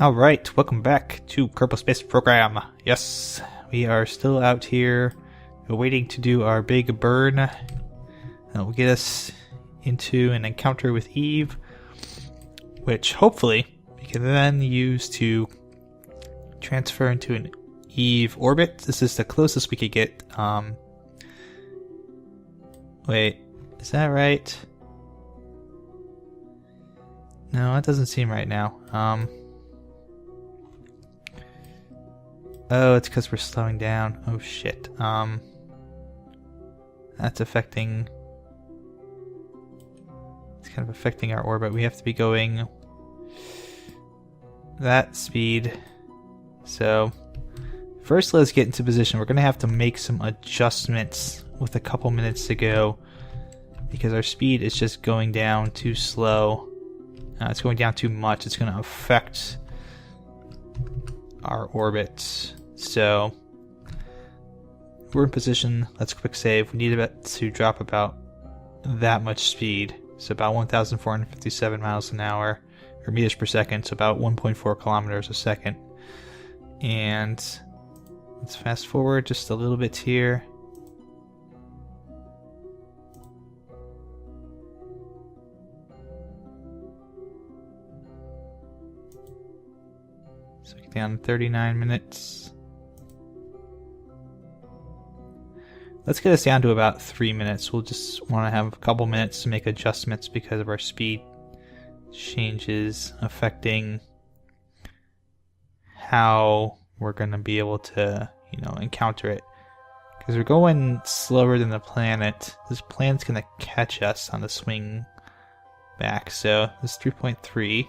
Alright, welcome back to Kerbal Space Program. Yes, we are still out here waiting to do our big burn. That will get us into an encounter with Eve, which hopefully we can then use to transfer into an Eve orbit. This is the closest we could get. Wait, is that right? No, that doesn't seem right now. Oh, it's because we're slowing down. Oh shit. That's affecting... It's kind of affecting our orbit. We have to be going that speed. So, first let's get into position. We're going to have to make some adjustments with a couple minutes to go, because our speed is just going down too slow. It's going down too much. It's going to affect our orbit. So we're in position. Let's quick save. We need it to drop about that much speed. So about 1,457 miles an hour, or meters per second. So about 1.4 kilometers a second. And let's fast forward just a little bit here. So we get down to 39 minutes. Let's get us down to about 3 minutes. We'll just want to have a couple minutes to make adjustments because of our speed changes affecting how we're going to be able to, encounter it. Because we're going slower than the planet. This planet's going to catch us on the swing back. So this is 3.3.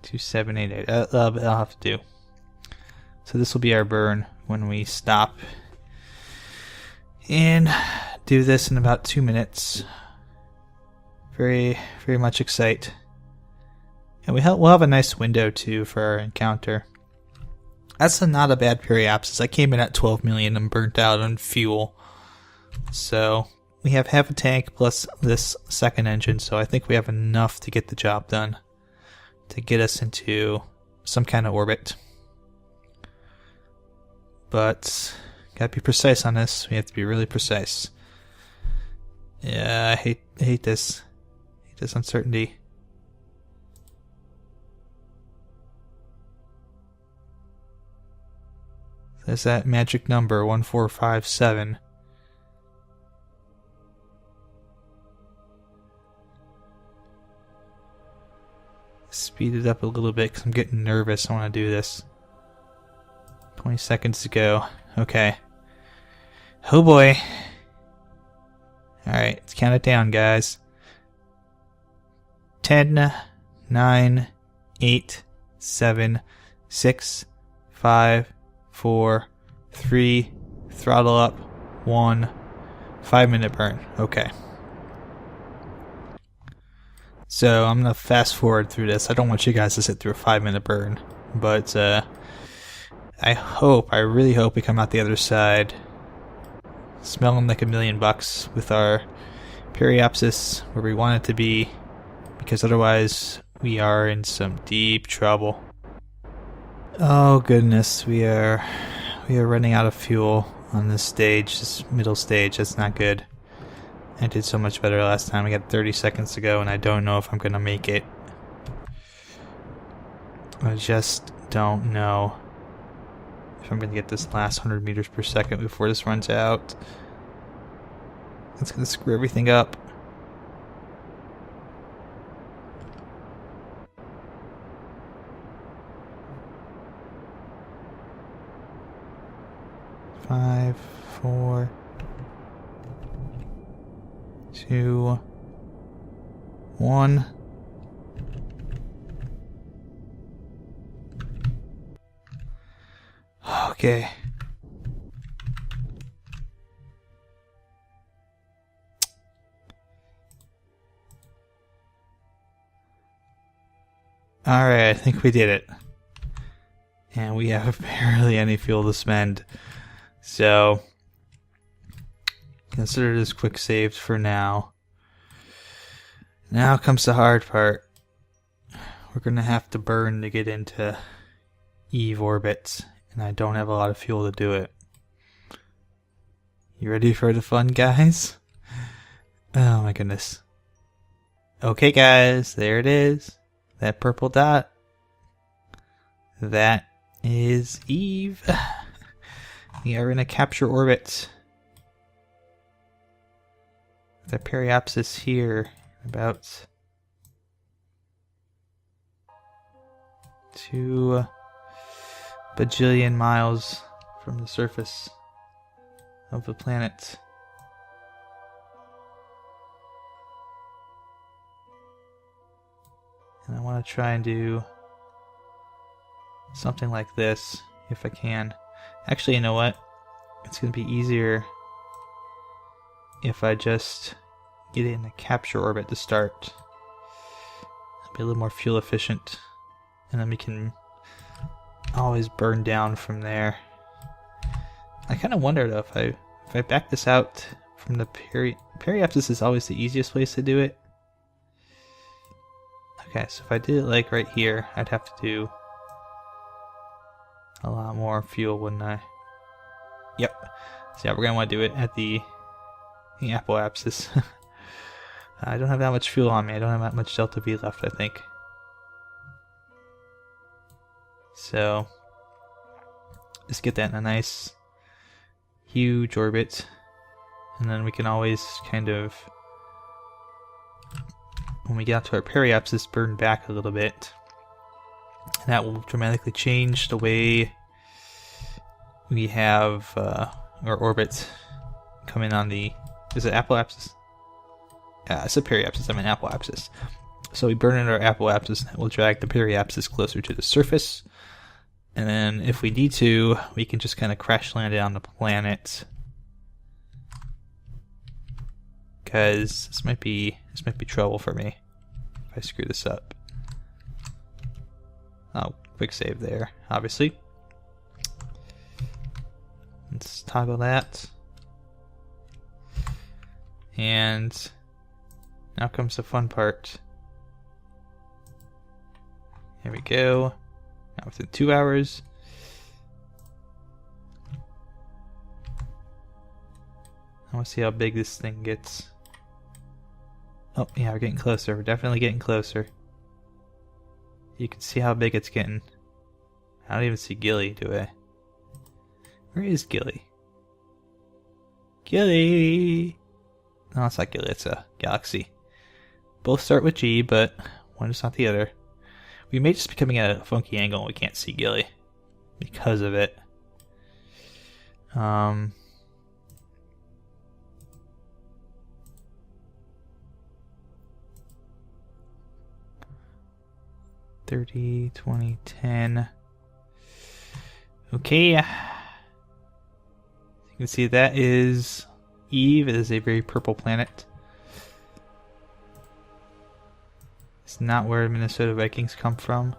Two, 7, 8, 8. That'll have to do. So this will be our burn when we stop and do this in about 2 minutes. Very, very much excite. And we'll have a nice window too for our encounter. That's not a bad periapsis. I came in at 12 million and burnt out on fuel. So we have half a tank plus this second engine, so I think we have enough to get the job done, to get us into some kind of orbit. But gotta be precise on this. We have to be really precise. Yeah, I hate this. I hate this uncertainty. There's that magic number 1457. Speed it up a little bit because I'm getting nervous. I want to do this. 20 seconds to go. Okay. Oh boy. Alright, let's count it down, guys. 10, 9, 8, 7, 6, 5, 4, 3, throttle up, 1, 5-minute burn. Okay. So I'm going to fast forward through this. I don't want you guys to sit through a 5-minute burn. But I really hope we come out the other side smelling like $1,000,000 with our periapsis where we want it to be. Because otherwise we are in some deep trouble. Oh goodness, we are running out of fuel on this stage, this middle stage. That's not good. I did so much better last time. We got 30 seconds to go, and I don't know if I'm going to make it. I just don't know if I'm going to get this last 100 meters per second before this runs out. That's going to screw everything up. Five, 4, 2, 1. Okay. Alright, I think we did it. And we have barely any fuel to spend. So, consider this quick saved for now. Now comes the hard part. We're going to have to burn to get into Eve orbit. And I don't have a lot of fuel to do it. You ready for the fun, guys? Oh my goodness. Okay, guys, there it is. That purple dot. That is Eve. We are in a capture orbit. The periapsis here, about 2 bajillion miles from the surface of the planet. And I want to try and do something like this, if I can. Actually, you know what? It's going to be easier if I just get it in a capture orbit to start. It'll be a little more fuel efficient. And then we can always burn down from there. I kind of wonder though, if I back this out from the periapsis is always the easiest place to do it. Okay, so if I did it like right here, I'd have to do a lot more fuel, wouldn't I? Yep. So yeah, we're gonna want to do it at the apoapsis. I don't have that much fuel on me. I don't have that much delta V left, I think. So just get that in a nice huge orbit, and then we can always kind of, when we get out to our periapsis, burn back a little bit. And that will dramatically change the way we have our orbit coming on the, is it apoapsis? Yeah, it's a periapsis, I mean apoapsis. So we burn in our apoapsis, and we'll drag the periapsis closer to the surface. And then if we need to, we can just kind of crash land it on the planet. Because this might be trouble for me if I screw this up. Oh, quick save there, obviously. Let's toggle that. And now comes the fun part. Here we go. Now within 2 hours. I want to see how big this thing gets. Oh, yeah, we're getting closer. We're definitely getting closer. You can see how big it's getting. I don't even see Gilly, do I? Where is Gilly? Gilly! No, it's not Gilly, it's a galaxy. Both start with G, but one is not the other. We may just be coming at a funky angle and we can't see Gilly because of it. 30, 20, 10. Okay. You can see that is Eve. It is a very purple planet. It's not where Minnesota Vikings come from.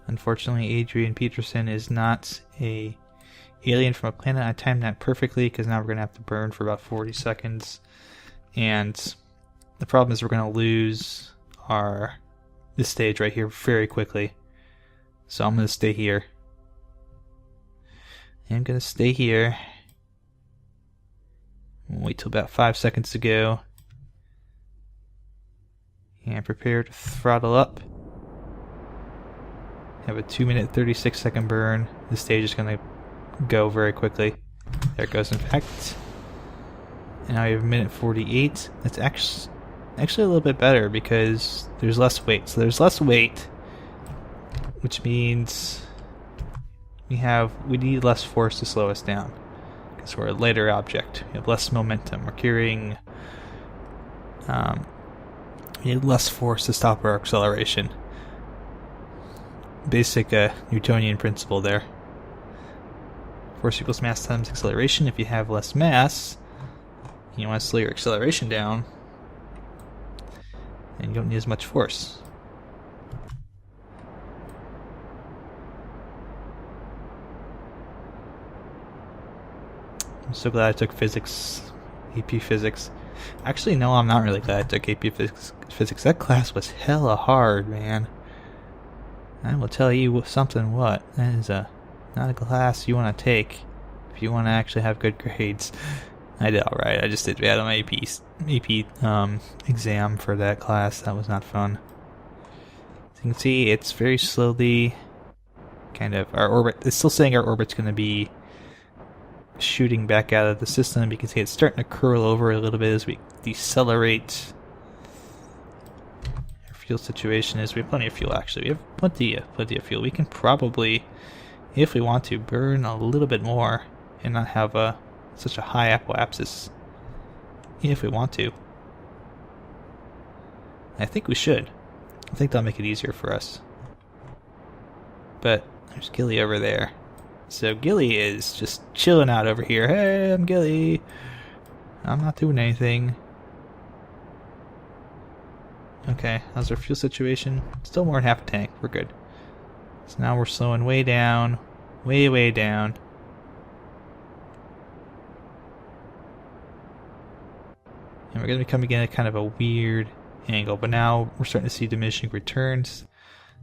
Unfortunately, Adrian Peterson is not a alien from a planet. I timed that perfectly because now we're going to have to burn for about 40 seconds. And the problem is we're going to lose this stage right here very quickly. So I'm going to stay here. I'm going to stay here. Wait till about 5 seconds to go. And prepare to throttle up. Have a 2-minute 36-second burn. This stage is going to go very quickly. There it goes, in fact. And now we have 1:48. That's actually a little bit better because there's less weight. So there's less weight, which means we need less force to slow us down because we're a lighter object. We have less momentum. We're carrying. We need less force to stop our acceleration. Basic Newtonian principle there. Force equals mass times acceleration. If you have less mass, you want to slow your acceleration down, and you don't need as much force. I'm so glad I took physics, AP Physics. Actually, no, I'm not really glad I took AP Physics. That class was hella hard, man. I will tell you something what. That is not a class you want to take if you want to actually have good grades. I did alright. I just did bad on my AP exam for that class. That was not fun. As you can see, it's very slowly kind of... Our orbit... It's still saying our orbit's going to be shooting back out of the system. You can see it's starting to curl over a little bit as we decelerate. Our fuel situation is... We have plenty of fuel, actually. We have plenty of fuel. We can probably, if we want to, burn a little bit more and not have such a high apoapsis. If we want to. I think we should. I think that'll make it easier for us. But there's Gilly over there. So Gilly is just chilling out over here. Hey, I'm Gilly. I'm not doing anything. Okay, how's our fuel situation? Still more than half a tank. We're good. So now we're slowing way down. Way down. And we're going to be coming in at kind of a weird angle. But now we're starting to see diminishing returns.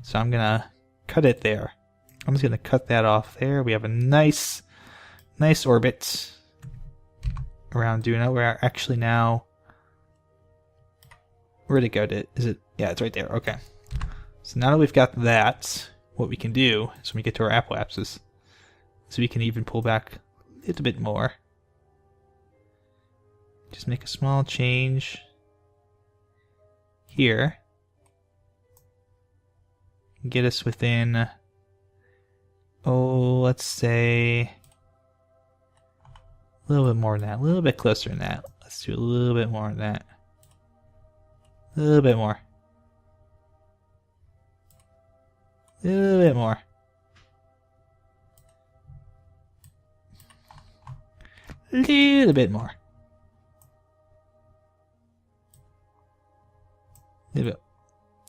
So I'm going to cut it there. I'm just going to cut that off there. We have a nice orbit around Duna. We're actually now... Where'd it go? Is it? Yeah, it's right there. Okay. So now that we've got that, what we can do is when we get to our apoapsis, so we can even pull back a little bit more. Just make a small change here. Get us within, let's say a little bit more than that, a little bit closer than that. Let's do a little bit more than that. A little bit more. A little bit more. A little bit more.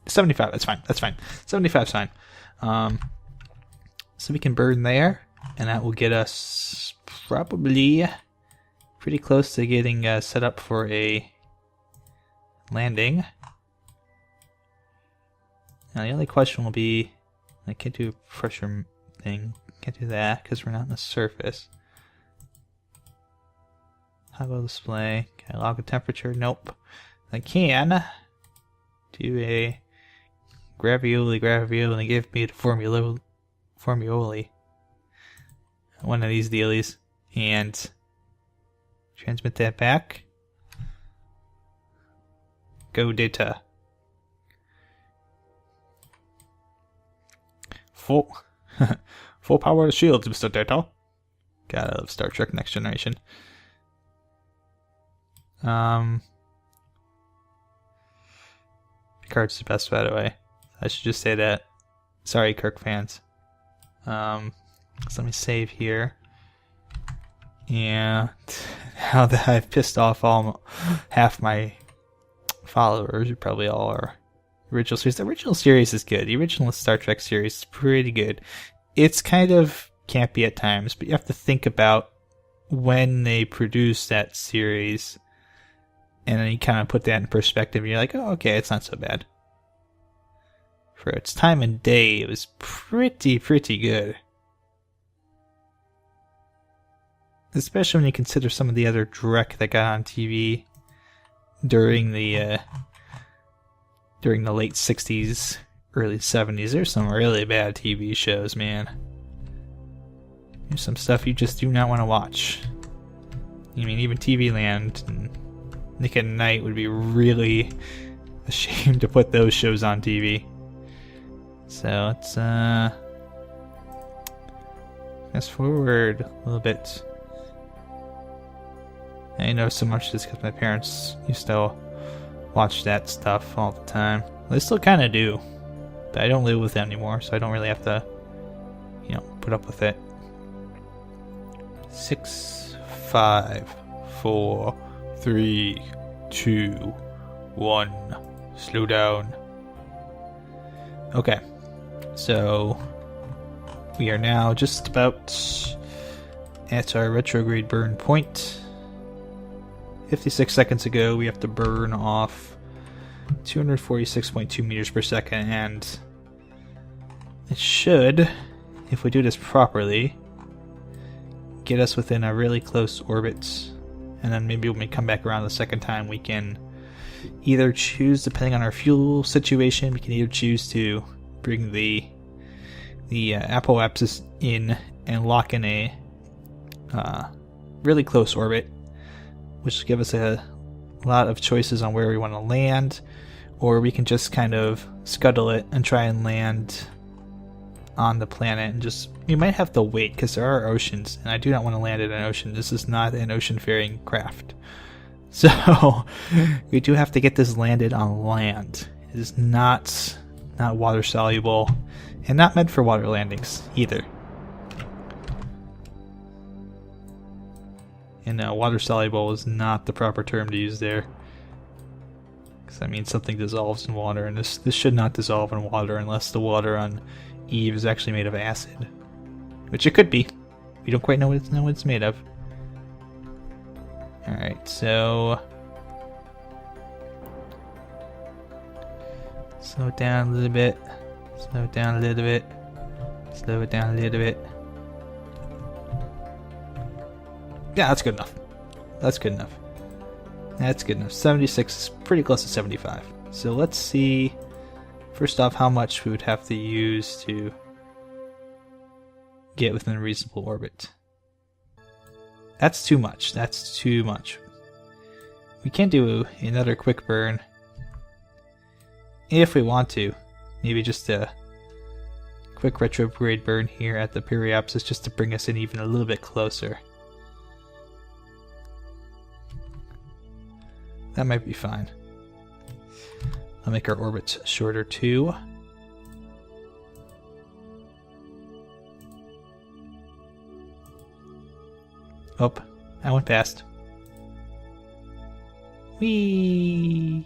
75, that's fine. That's fine. 75 is fine. So we can burn there, and that will get us probably pretty close to getting set up for a landing. Now the only question will be, I can't do a pressure thing. Can't do that because we're not on the surface. Toggle display. Can I log a temperature? Nope. I can do a gravioli, and they give me the formuoli. One of these dealies. And transmit that back. Go data. Full power shields, Mr. Data. Gotta love Star Trek Next Generation. Picard's the best, by the way. I should just say that. Sorry, Kirk fans. So let me save here. And now that I've pissed off half my followers, who probably all are original series. The original series is good. The original Star Trek series is pretty good. It's kind of campy at times, but you have to think about when they produced that series, and then you kind of put that in perspective, and you're like, oh, okay, it's not so bad. For its time and day, it was pretty good. Especially when you consider some of the other dreck that got on TV during the late 60s, early 70s. There's some really bad TV shows, man. There's some stuff you just do not want to watch. I mean, even TV Land and Nick at Night would be really ashamed to put those shows on TV. So let's fast forward a little bit. I know so much just because my parents used to watch that stuff all the time. They still kind of do, but I don't live with them anymore, so I don't really have to, put up with it. 6, 5, 4, 3, 2, 1. Slow down. Okay, so we are now just about at our retrograde burn point. 56 seconds ago, we have to burn off 246.2 meters per second, and it should, if we do this properly, get us within a really close orbit. And then maybe when we come back around the second time, we can either choose, depending on our fuel situation, we can either choose to bring the apoapsis in and lock in a really close orbit, which will give us a lot of choices on where we want to land, or we can just kind of scuttle it and try and land on the planet, and just, we might have to wait because there are oceans, and I do not want to land in an ocean. This is not an ocean-faring craft. So we do have to get this landed on land. It is not water soluble, and not meant for water landings either. And water soluble is not the proper term to use there, because I mean something dissolves in water, and this should not dissolve in water unless the water on Eve is actually made of acid, which it could be. We don't quite know what it's made of. Alright, so slow it down a little bit, slow it down a little bit, slow it down a little bit. Yeah, that's good enough. That's good enough. That's good enough. 76 is pretty close to 75. So let's see, first off, how much we would have to use to get within a reasonable orbit. That's too much. That's too much. We can do another quick burn if we want to. Maybe just a quick retrograde burn here at the periapsis just to bring us in even a little bit closer. That might be fine. I'll make our orbits shorter too. Oh, I went past. Whee!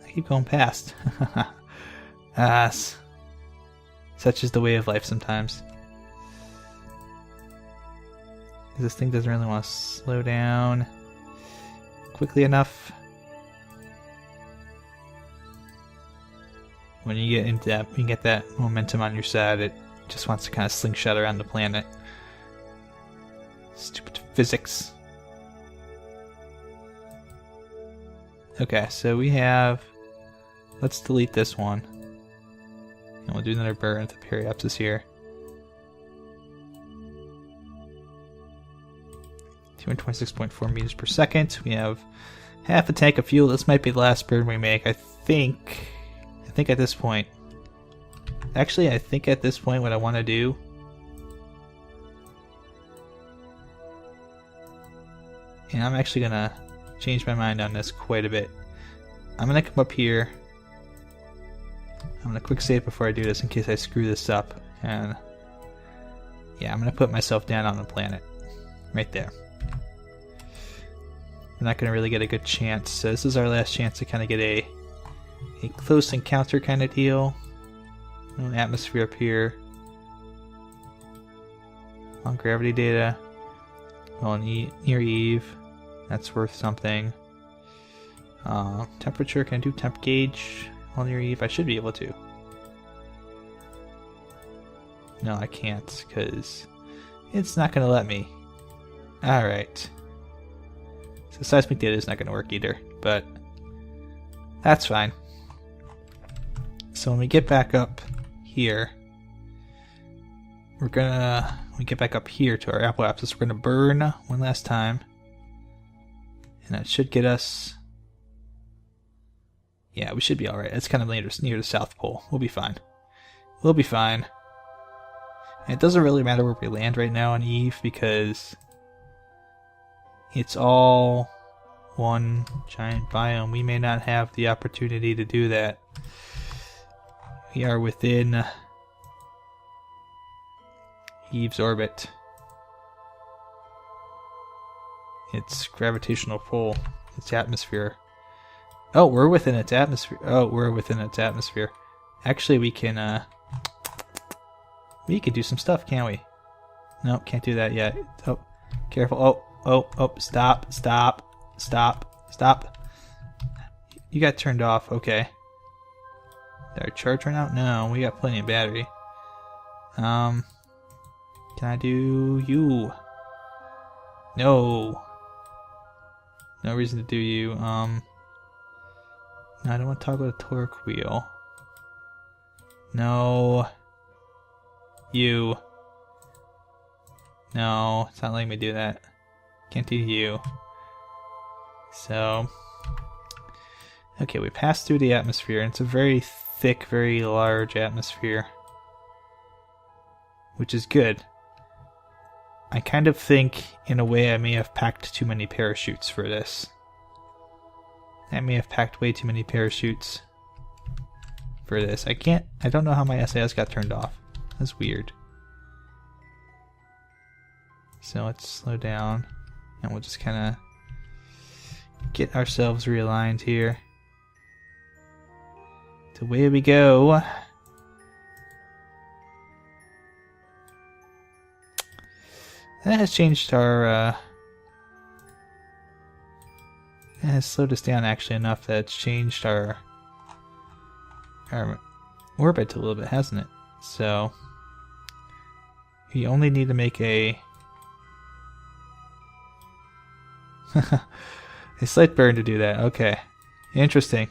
I keep going past. Such is the way of life sometimes. This thing doesn't really want to slow down quickly enough. When you get into that, you get that momentum on your side, it just wants to kind of slingshot around the planet. Stupid physics. Okay, so we have... Let's delete this one. And we'll do another burn at the periapsis here. 226.4 meters per second. We have half a tank of fuel. This might be the last burn we make. I think at this point... Actually, I think at this point what I want to do... And I'm actually going to change my mind on this quite a bit. I'm going to come up here. I'm going to quick save before I do this in case I screw this up. And yeah, I'm going to put myself down on the planet. Right there. We're not going to really get a good chance. So this is our last chance to kind of get a close encounter kind of deal. Atmosphere up here. On gravity data. Well, near Eve. That's worth something. Temperature, can I do temp gauge on near Eve? I should be able to. No, I can't, because it's not going to let me. Alright. So seismic data is not going to work either, but that's fine. So when we get back up here, when we get back up here to our apoapsis, we're going to burn one last time. And that should get us... Yeah, we should be alright. It's kind of near the South Pole. We'll be fine. We'll be fine. And it doesn't really matter where we land right now on Eve, because it's all one giant biome. We may not have the opportunity to do that. We are within Eve's orbit. Its gravitational pull, its atmosphere. Oh, we're within its atmosphere. Oh, we're within its atmosphere. Actually, we can do some stuff, can't we? No, can't do that yet. Oh, careful. Oh, stop. You got turned off, okay. Did our charge run out? No, we got plenty of battery. Can I do you? No. No reason to do you. No, I don't want to toggle the torque wheel. No. You. No, it's not letting me do that. Can't do you. So. Okay, we passed through the atmosphere, and it's a very thick, very large atmosphere. Which is good. I kind of think, in a way, I may have packed too many parachutes for this. I may have packed way too many parachutes for this. I don't know how my SAS got turned off. That's weird. So let's slow down, and we'll just kind of get ourselves realigned here. So away we go. That has changed our, it has slowed us down actually enough that it's changed our orbit a little bit, hasn't it? So, you only need to make a slight burn to do that. Okay. Interesting.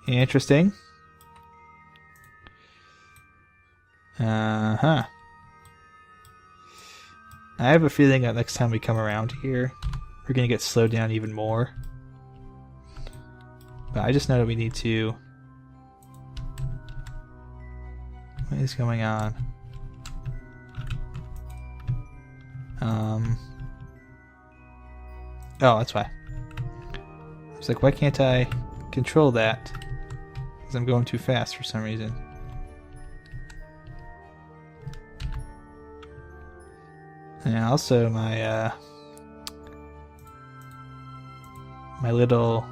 Interesting. Uh-huh. I have a feeling that next time we come around here, we're going to get slowed down even more. But I just know that we need to... What is going on? Oh, that's why. I was like, why can't I control that? Because I'm going too fast for some reason. And also my my little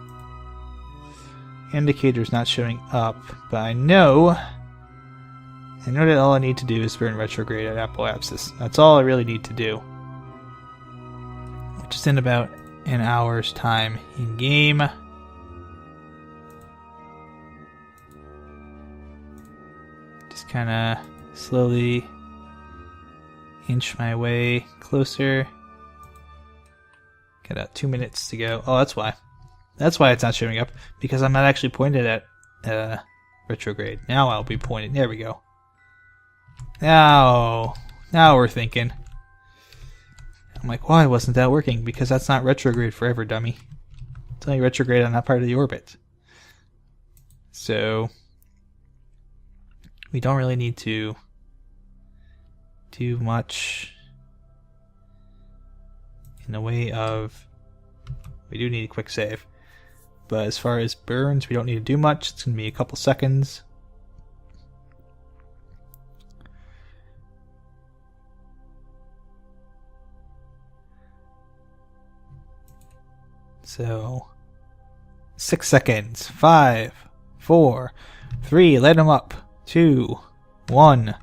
indicator's not showing up, but I know that all I need to do is burn retrograde at apoapsis. That's all I really need to do. Which is in about an hour's time in game. Just kind of slowly inch my way closer. Got 2 minutes to go. Oh, that's why. That's why it's not showing up, because I'm not actually pointed at retrograde. Now I'll be pointed. There we go. Now we're thinking. I'm like, why wasn't that working? Because that's not retrograde forever, dummy. It's only retrograde on that part of the orbit. So we don't really need to do much in the way of... We do need a quick save. But as far as burns, we don't need to do much. It's going to be a couple seconds. So, 6 seconds. 5, 4, 3, light them up. 2, 1.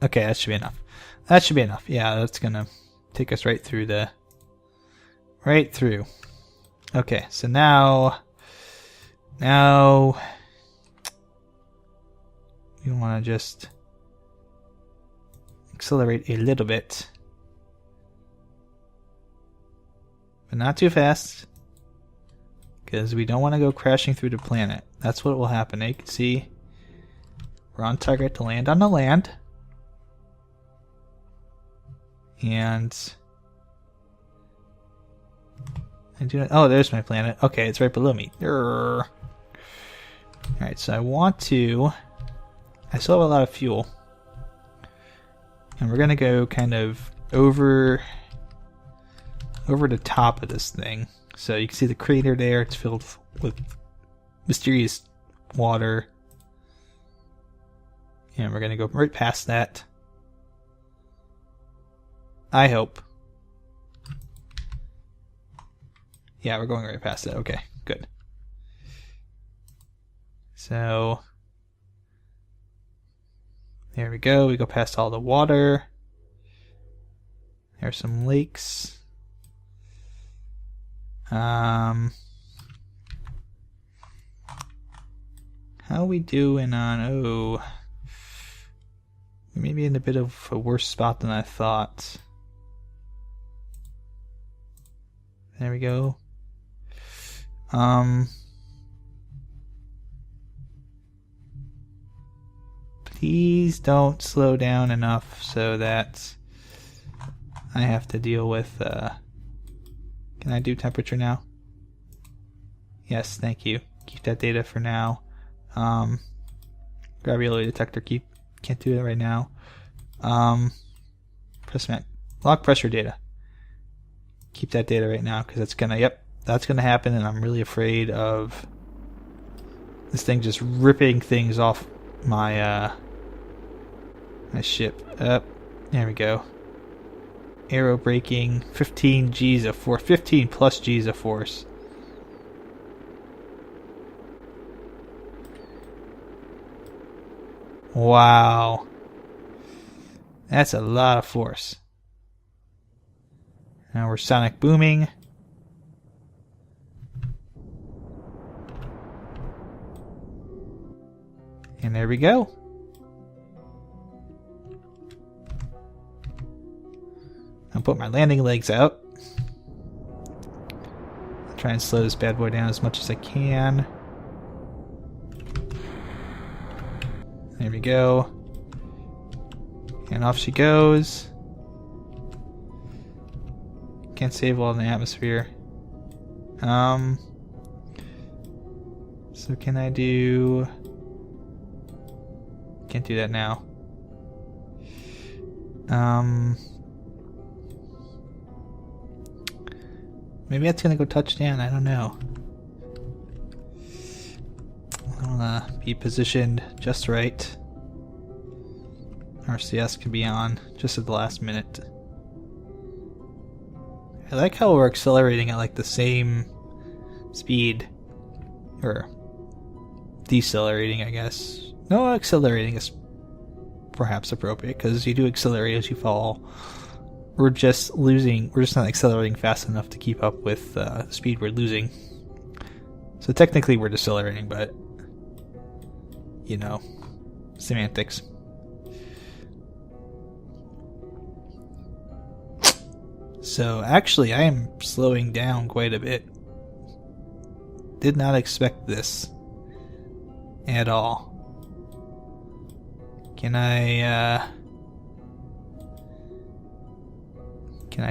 Okay, that should be enough. That should be enough. Yeah, that's gonna take us right through the... Right through. Okay, so now... we want to just accelerate a little bit. But not too fast. Because we don't want to go crashing through the planet. That's what will happen. You can see we're on target to land on the land. And I do not, oh, there's my planet. Okay, it's right below me. Alright, so I want to... I still have a lot of fuel. And we're going to go kind of over the top of this thing. So you can see the crater there. It's filled with mysterious water. And we're going to go right past that. I hope. Yeah, we're going right past it. Okay, good. So there we go. We go past all the water. There's some lakes. How we doing on... Oh, maybe in a bit of a worse spot than I thought. There we go. Please don't slow down enough so that I have to deal with... Can I do temperature now? Yes, thank you. Keep that data for now. Gravity detector, can't do that right now. Log pressure data. Keep that data right now because it's gonna, that's gonna happen, and I'm really afraid of this thing just ripping things off my my ship. Up, there we go. Aero braking, 15 G's of force, 15 plus G's of force. Wow. That's a lot of force. Now we're sonic booming. And there we go. I'll put my landing legs out. I'll try and slow this bad boy down as much as I can. There we go. And off she goes. Can't save all in the atmosphere. So can I do... Can't do that now. Maybe that's gonna go touchdown, I don't know. I wanna be positioned just right. RCS can be on just at the last minute. I like how we're accelerating at like the same speed. Or decelerating, I guess. No, accelerating is perhaps appropriate because you do accelerate as you fall. We're just not accelerating fast enough to keep up with the speed we're losing. So technically we're decelerating, but you know, semantics. So actually I am slowing down quite a bit. Did not expect this at all. Can I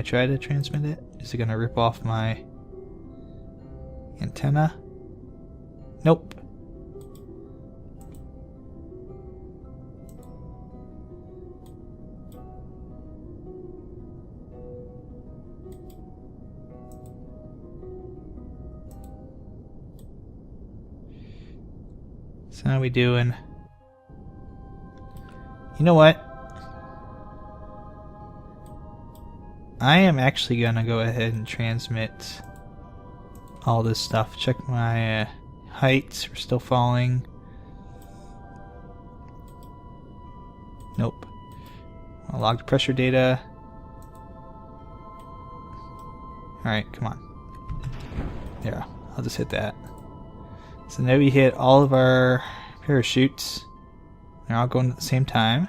try to transmit it? Is it gonna rip off my antenna? Nope. So how are we doing? You know what? I am actually gonna go ahead and transmit all this stuff. Check my heights. We're still falling. Nope. I'll log the pressure data. Alright, come on. There, I'll just hit that. So now we hit all of our parachutes. They're all going at the same time.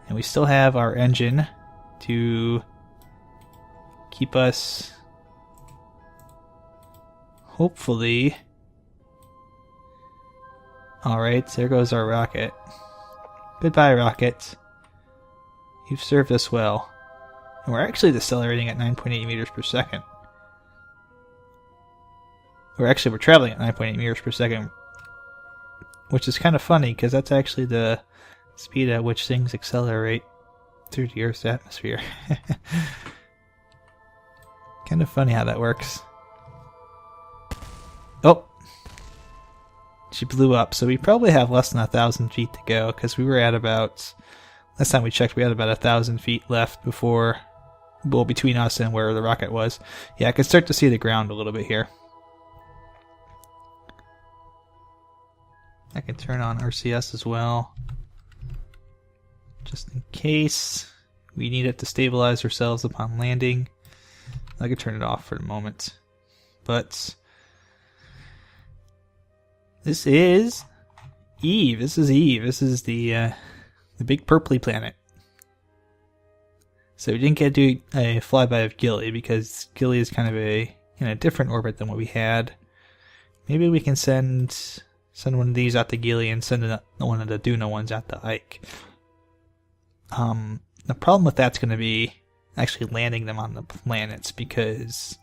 And we still have our engine to keep us, hopefully. Alright, there goes our rocket. Goodbye, rocket. You've served us well. And we're actually decelerating at 9.8 meters per second. We're traveling at 9.8 meters per second. Which is kind of funny, because that's actually the speed at which things accelerate through the Earth's atmosphere. Kind of funny how that works. Oh! She blew up, so we probably have less than 1,000 feet to go, because we were at about... Last time we checked, we had about 1,000 feet left before... Well, between us and where the rocket was. Yeah, I can start to see the ground a little bit here. I can turn on RCS as well, just in case we need it to stabilize ourselves upon landing. I can turn it off for the moment. But this is Eve. This is Eve. This is the big purpley planet. So we didn't get to do a flyby of Gilly because Gilly is kind of in a different orbit than what we had. Maybe we can send one of these out to Gilly and send one of the Duna ones out to Ike. The problem with that's going to be actually landing them on the planets because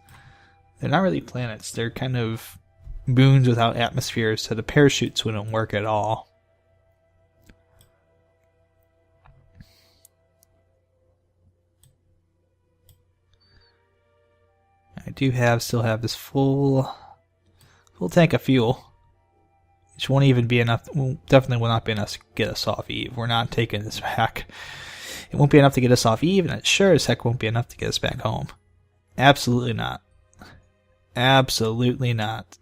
they're not really planets. They're kind of moons without atmospheres, so the parachutes wouldn't work at all. I do still have this full tank of fuel, which won't even be enough. Well, definitely will not be enough to get us off Eve. We're not taking this back. It won't be enough to get us off Eve, and it sure as heck won't be enough to get us back home. Absolutely not. Absolutely not.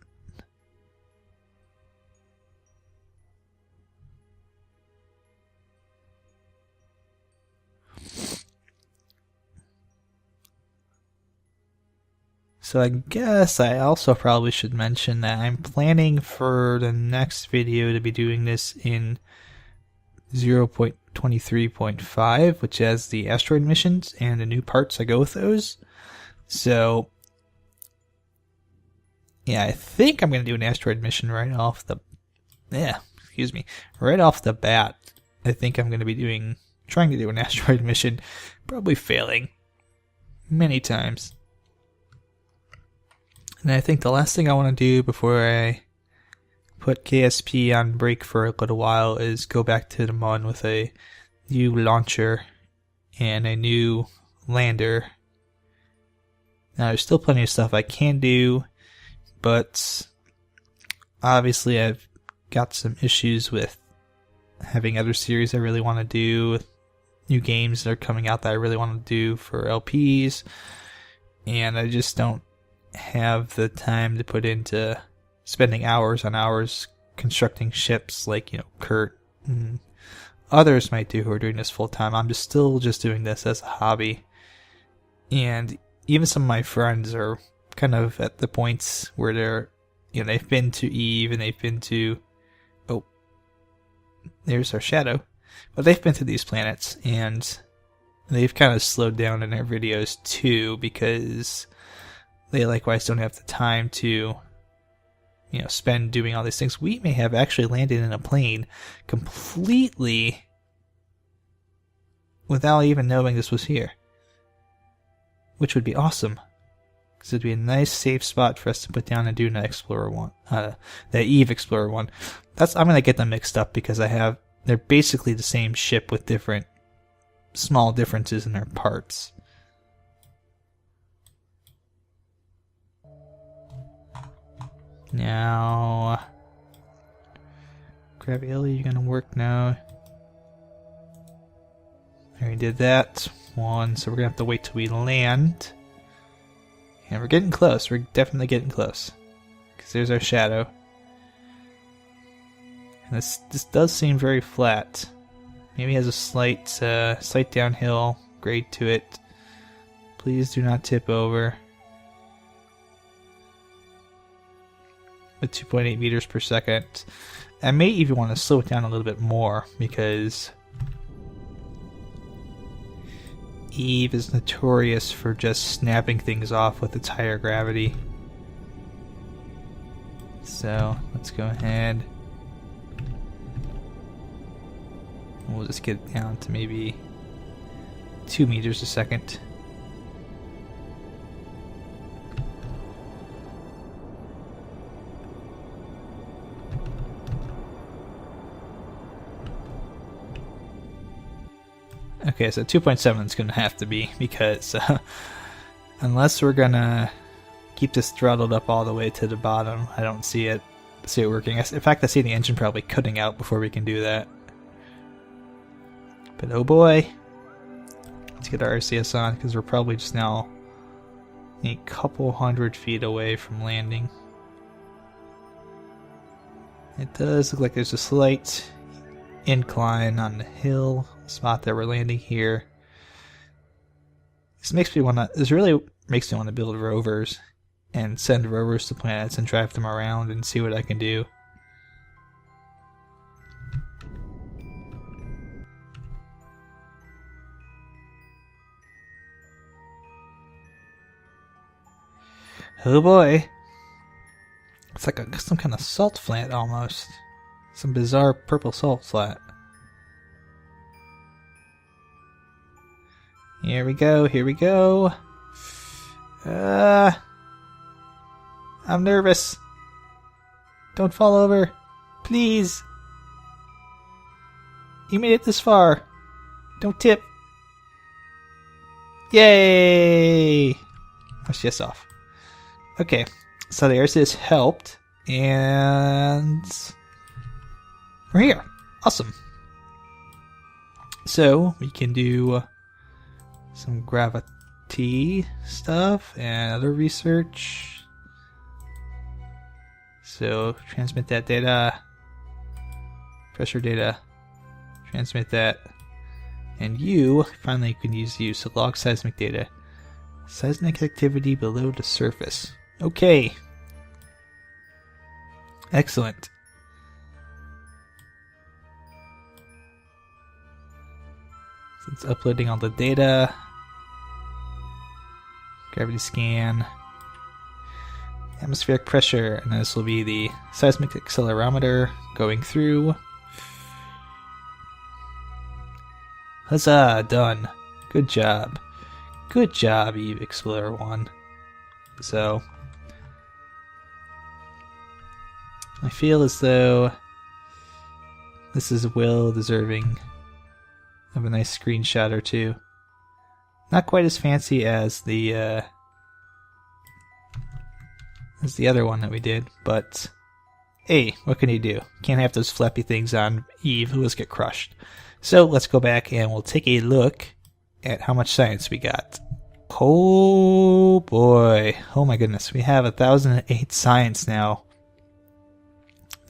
So I guess I also probably should mention that I'm planning for the next video to be doing this in 0.23.5, which has the asteroid missions and the new parts that go with those. So yeah, I think I'm going to do an asteroid mission right off the bat. I think I'm going to be trying to do an asteroid mission, probably failing many times. And I think the last thing I want to do before I put KSP on break for a little while is go back to the Mun with a new launcher and a new lander. Now there's still plenty of stuff I can do, but obviously I've got some issues with having other series I really want to do, new games that are coming out that I really want to do for LPs, and I just don't have the time to put into spending hours on hours constructing ships like, Kurt and others might do who are doing this full time. I'm still doing this as a hobby. And even some of my friends are kind of at the points where they've been to Eve and they've been to, there's our shadow. But they've been to these planets and they've kind of slowed down in their videos too because they likewise don't have the time to, spend doing all these things. We may have actually landed in a plane completely without even knowing this was here, which would be awesome, because it'd be a nice safe spot for us to put down and do the Explorer 1, the Eve Explorer 1. I'm going to get them mixed up because they're basically the same ship with different small differences in their parts. Now, Gravielli, you're gonna work now. Already did that one, so we're gonna have to wait till we land. And we're getting close. We're definitely getting close, because there's our shadow. And this does seem very flat. Maybe it has a slight downhill grade to it. Please do not tip over. With 2.8 meters per second. I may even want to slow it down a little bit more because Eve is notorious for just snapping things off with its higher gravity. So let's go ahead. We'll just get it down to maybe 2 meters a second. Okay, so 2.7 is going to have to be, because unless we're going to keep this throttled up all the way to the bottom, I don't see it working. In fact, I see the engine probably cutting out before we can do that. But oh boy, let's get our RCS on, because we're probably just now a couple 100 feet away from landing. It does look like there's a slight incline on the hill spot that we're landing here. This makes me want to. This really makes me want to build rovers and send rovers to planets and drive them around and see what I can do. Oh boy. It's like some kind of salt flat almost. Some bizarre purple salt flat. Here we go, here we go. I'm nervous. Don't fall over. Please. You made it this far. Don't tip. Yay! Push this off. Okay, so there's this helped, and we're here. Awesome. So we can do some gravity stuff and other research. So transmit that data, pressure data, transmit that, and you finally can use so log seismic data, seismic activity below the surface. Okay. Excellent. So it's uploading all the data. Gravity scan. Atmospheric pressure, and this will be the seismic accelerometer going through. Huzzah! Done. Good job. Good job, Eve Explorer 1. So I feel as though this is well deserving of a nice screenshot or two. Not quite as fancy as the other one that we did, but hey, what can you do? Can't have those flappy things on Eve, who will get crushed. So let's go back and we'll take a look at how much science we got. Oh boy, oh my goodness, we have 1,008 science now.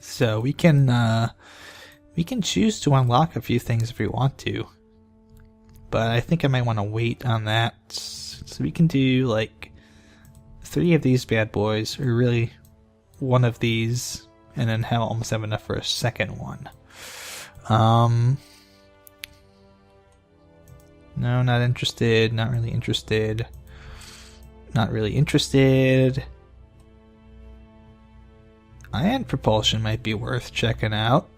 So we can choose to unlock a few things if we want to, but I think I might want to wait on that. So we can do like 3 of these bad boys, or really 1 of these, and then almost have enough for a second one. No, not interested. Not really interested. Not really interested. Ion propulsion might be worth checking out.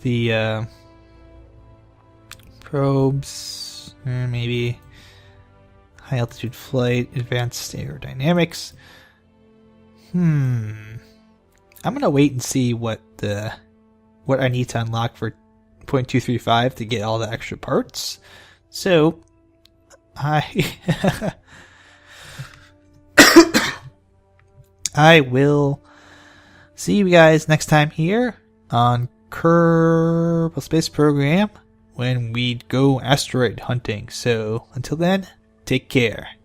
The probes, maybe high altitude flight, advanced aerodynamics. I'm gonna wait and see what I need to unlock for 0.235 to get all the extra parts. So I will see you guys next time here on Kerbal Space Program when we go asteroid hunting. So until then, take care.